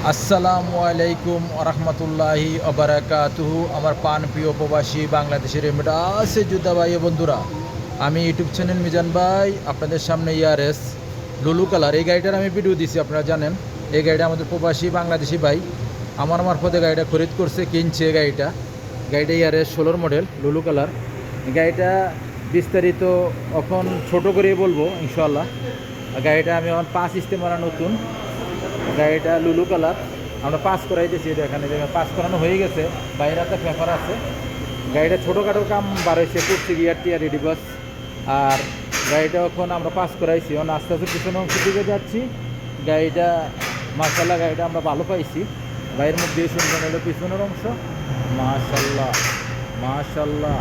আসসালামু আলাইকুম আরহামতুল্লাহি আবরাকাতুহু। আমার পান প্রিয় প্রবাসী বাংলাদেশের এমডাসে যোদ্ধা ভাই ও বন্ধুরা, আমি ইউটিউব চ্যানেল মিজান ভাই আপনাদের সামনে ইয়ারএস লুলু কালার এই গাড়িটার আমি ভিডিও দিছি। আপনারা জানেন এই গাড়িটা আমাদের প্রবাসী বাংলাদেশি ভাই আমার মারফতে গাড়িটা খরিদ করছে, কিনছে। গাড়িটা ইয়ারএস 16 মডেল লুলু কালার। গাড়িটা বিস্তারিত এখন ছোট করে বলবো ইনশাল্লাহ। গাড়িটা আমি এখন 5 ইস্তেমারা নতুন। গাড়িটা লুলু কালার আমরা পাস করাইতেছি, এখানে পাস করানো হয়ে গেছে, বাইরে একটা পেপার আছে। গাড়িটা ছোটোখাটো কাম বাড়াইছে, করছি গিয়ার টিয়ার রিডিবাস। আর গাড়িটা এখন আমরা পাস করাইছি, এখন আস্তে আস্তে পিছনের অংশ দিকে যাচ্ছি। গাড়িটা মাশাল্লাহ গাড়িটা আমরা ভালো পাইছি। গাড়ির মধ্যে সুন্দর হলো পিছনের অংশ, মাশাল্লাহ মাশাল্লাহ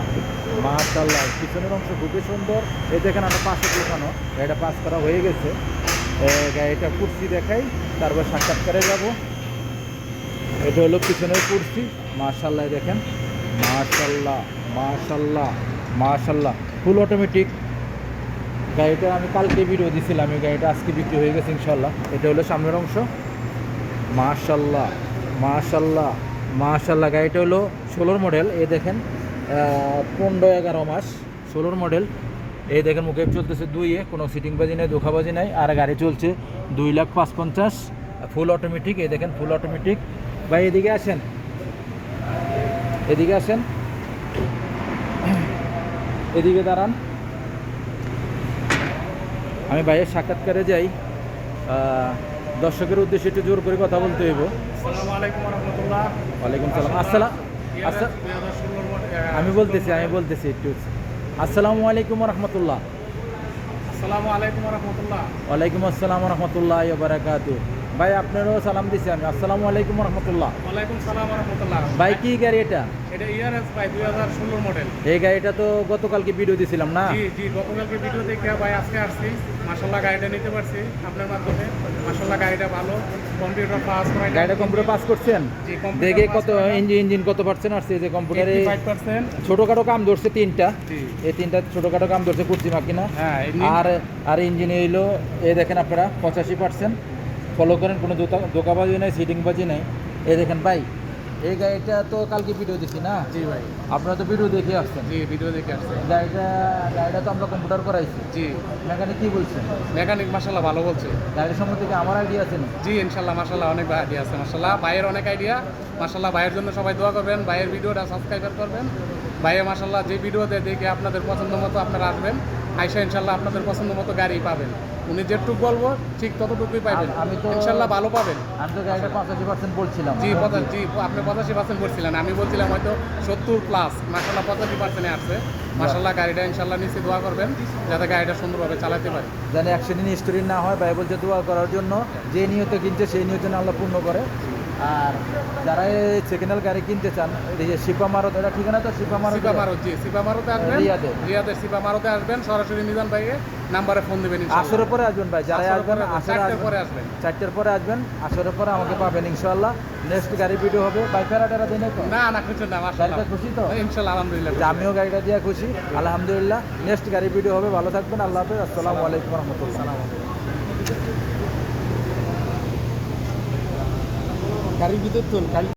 মাশাল্লাহ। পিছনের অংশ খুবই সুন্দর। এই দেখেন আমরা পাশে দেখানো, গাড়িটা পাস করা হয়ে গেছে। গাড়িটা কুর্সি দেখাই, তারপর সাক্ষাৎকারে যাব। এটা হলো পিছনের কুর্সি, মাশাল্লাহ দেখেন, মাশাল্লাহ মাশাল্লাহ মাশাল্লাহ। Full automatic. গাড়িটা আমি কালকে ভিডিও দিছিলাম, এই গাড়িটা আজকে বিক্রি হয়ে গেছে ইনশাল্লাহ। এটা হলো সামনের অংশ, মাশাল্লাহ মাশাল্লাহ মাশাল্লাহ। গাড়িটা হলো 16 মডেল। এই দেখেন 15-11 মাস 16 মডেল। এই দেখেন মুখে চলতেছে 2-এ, কোনো সিটিংবাজি নাই, ধোকাবাজি নাই। আর গাড়ি চলছে 2,55,000, ফুল অটোমেটিক। এই দেখেন ফুল অটোমেটিক। ভাই এদিকে আসেন, এদিকে আসেন, এদিকে দাঁড়ান। আমি ভাইয়ের সাক্ষাৎকারে যাই। দর্শকের উদ্দেশ্যে একটু জোর করে কথা বলতে হইব। আসসালামু আলাইকুম ওয়া রাহমাতুল্লাহ। ওয়ালাইকুম সালাম। আমি বলতেছি একটু। আসসালামু আলাইকুম রহমতুল্লাহ। আসসালামু আলাইকুম ওয়া রাহমাতুল্লাহ। ওয়ালাইকুম আসসালাম রহমতুল্লাহ বারাকাতু। ভাই আপনারও সালাম দিছি আমি। আসসালামু আলাইকুম রহমতুল্লাহ। ওয়ালাইকুম সালাম ওয়া রাহমাতুল্লাহ। ভাই কি গাড়ি এটা? এটা ইয়ারএস ভাই 2016 মডেল। এই গাড়িটা তো গতকালকে ভিডিও দিছিলাম না? জি জি, গতকালকে ভিডিও দেখে ভাই আজকে আসছি। মাশাআল্লাহ গাড়িটা নিতে পারছি আপনার মাধ্যমে। মাশাআল্লাহ গাড়িটা ভালো, কম্পিউটার পাস করাই। গাড়িটা কম্পিউটার পাস করছেন? জি, দেখে কত ইঞ্জিন কত পার্সেন্ট আসছে? যে কম্পিউটারে 85%। ছোটখাটো কাম ধরছে 3টা। জি, এই 3টা ছোটখাটো কাম ধরছে, কুর্সি মাকিনা। হ্যাঁ। আর ইঞ্জিন হইলো এই দেখেন আপনারা 85%। ফলো করেন, কোনো দোকাবাজি নাই, সিটিংবাজি নাই। এই দেখেন ভাই, এই গাড়িটা তো কালকে ভিডিও দিছি না? জি ভাই। আপনারা তো ভিডিও দেখে আসছেন। জি, ভিডিও দেখে আসছি। গাড়িটা তো আমরা কম্পিউটার করাইছি। জি। মেকানিক কি বলছেন? মেকানিক মাশাআল্লাহ ভালো বলছে। গাড়ির সম্বন্ধে কি আমার আইডিয়া আছে না? জি ইনশাল্লাহ, মাশাআল্লাহ অনেক আইডিয়া আছে। মাশাআল্লাহ ভাইয়ের অনেক আইডিয়া। মাশাআল্লাহ ভাইয়ের জন্য সবাই দোয়া করবেন, ভাইয়ের ভিডিওটা সাবস্ক্রাইব করবেন। ভাইয়া মাশাআল্লাহ যে ভিডিওতে দেখে আপনাদের পছন্দ মতো আপনারা আসবেন, আইসা ইনশাল্লাহ আপনাদের পছন্দ মতো গাড়ি পাবেন। উনি যেটুকু বলবো ঠিক ততটুকুই পাবেন। আমি তো ইনশাল্লাহ ভালো পাবেন। আমি তো গাড়িটা 85% বলছিলাম। জি জি, আপনি 85% বলছিলেন, আমি বলছিলাম হয়তো 70+। মাশাআল্লাহ 85% আসছে। মাশাআল্লাহ গাড়িটা ইনশাল্লাহ নিচে দোয়া করবেন যাতে গাড়িটা সুন্দরভাবে চালাতে পারে, যেন অ্যাক্সিডেন্ট হিস্টোরি না হয়। ভাই বলছে দোয়া করার জন্য, যে নিয়তে কিনছে সেই নিয়তে আল্লাহ পূর্ণ করে। আর যারা সেকেন্ড হ্যান্ড গাড়ি কিনতে চান, শিপা মারত, এটা ঠিকানা তো শিপা মারত। জি সিপা মারতে আসবেন, রিয়াদের শিপা মারতে আসবেন। সরাসরি মিজান ভাইকে নাম্বারে ফোন দেবেন। আসরের পরে আসবেন ভাই, যারা আসবেন 4টার পরে আসবেন। 4টার পরে আসবেন, আসরের পরে আমাকে পাবেন ইনশাআল্লাহ। নেক্সট গাড়ি ভিডিও হবে। ভাই ফেরাটা দেয় না তো? না খুশি না, গাড়িটা খুশি তো? ইনশাআল্লাহ আলহামদুলিল্লাহ। আমিও গাড়িটা দিয়ে খুশি আলহামদুলিল্লাহ। নেক্সট গাড়ি ভিডিও হবে, ভালো থাকবেন, আল্লাহ হাফেজ। আসসালামু আলাইকুম রহমতুল্লাহ। গাড়ির ভিতর তোল।